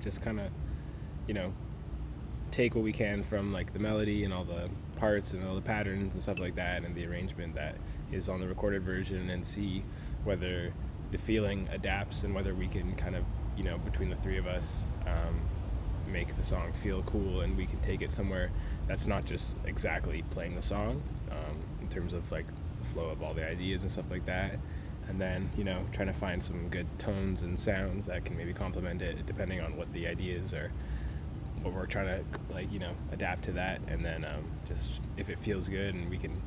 just kind of, you know, take what we can from like the melody and all the parts and all the patterns and stuff like that and the arrangement that is on the recorded version, and see whether the feeling adapts and whether we can kind of, you know, between the three of us, make the song feel cool, and we can take it somewhere that's not just exactly playing the song, in terms of like the flow of all the ideas and stuff like that. And then, you know, trying to find some good tones and sounds that can maybe complement it depending on what the ideas are, what we're trying to, like, you know, adapt to that. And then just if it feels good and we can,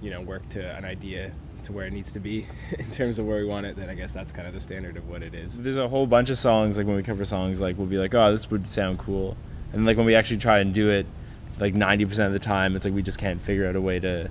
you know, work to an idea to where it needs to be in terms of where we want it, then I guess that's kind of the standard of what it is. There's a whole bunch of songs, like when we cover songs, like we'll be like, oh, this would sound cool. And like when we actually try and do it, like 90% of the time, it's like we just can't figure out a way to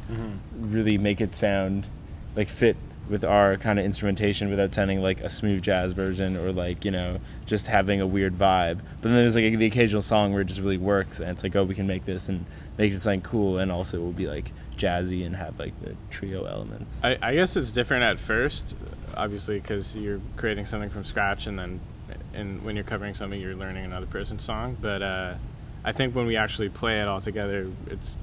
really make it sound like fit with our kind of instrumentation without sounding like a smooth jazz version, or like, you know, just having a weird vibe. But then there's like the occasional song where it just really works, and it's like, oh, we can make this and make it sound cool, and also it will be like jazzy and have like the trio elements. I guess it's different at first, obviously, because you're creating something from scratch, and then when you're covering something, you're learning another person's song. But I think when we actually play it all together, it's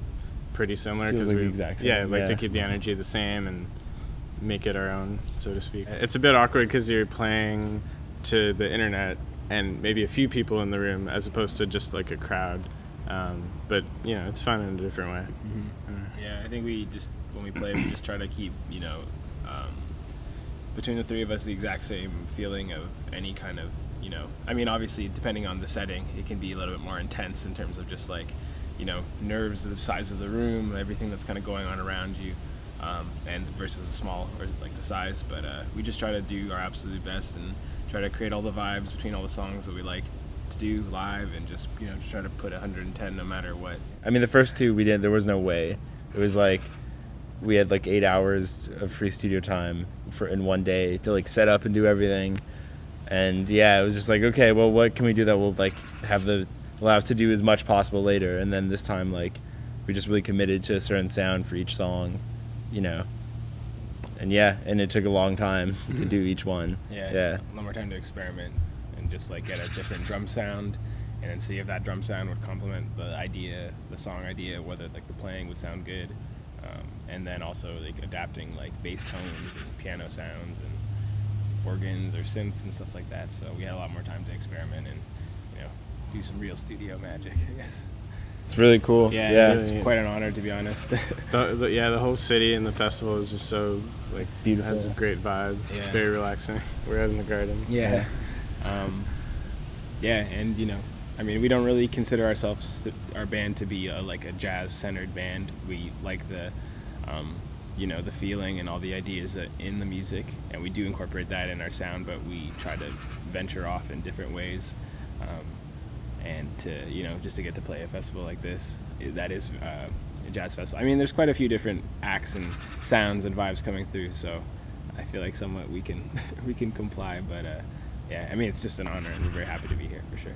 pretty similar, because like we the exact same. Yeah, like to keep the energy the same and make it our own, so to speak. It's a bit awkward because you're playing to the internet and maybe a few people in the room as opposed to just like a crowd, but you know, it's fun in a different way. Yeah, I think we just, when we play, we just try to keep, you know, between the three of us, the exact same feeling of any kind of, you know, I mean, obviously depending on the setting, it can be a little bit more intense in terms of just like, you know, nerves, the size of the room, everything that's kind of going on around you, and versus a small, or like the size. But we just try to do our absolute best and try to create all the vibes between all the songs that we like to do live, and just, you know, just try to put 110 no matter what. I mean, the first two we did, there was no way. It was like we had like 8 hours of free studio time in one day to like set up and do everything. And yeah, it was just like, okay, well, what can we do that will like allow us to do as much possible later? And then this time, like, we just really committed to a certain sound for each song, you know. And yeah, and it took a long time to do each one. Yeah. A lot more time to experiment and just like get a different drum sound, and then see if that drum sound would complement the idea, the song idea, whether like the playing would sound good. And then also like adapting like bass tones and piano sounds and organs or synths and stuff like that. So we had a lot more time to experiment and, you know, do some real studio magic, I guess. It's really cool. Yeah. It's quite an honor, to be honest. The whole city and the festival is just so like beautiful. Has a great vibe. Yeah. Very relaxing. We're out in the garden. Yeah. And you know, I mean, we don't really consider our band to be like a jazz-centered band. We like the, you know, the feeling and all the ideas in the music, and we do incorporate that in our sound, but we try to venture off in different ways. And to, you know, just to get to play a festival like this, that is a jazz festival. I mean, there's quite a few different acts and sounds and vibes coming through, so I feel like somewhat we can comply. But yeah, I mean, it's just an honor, and we're very happy to be here for sure.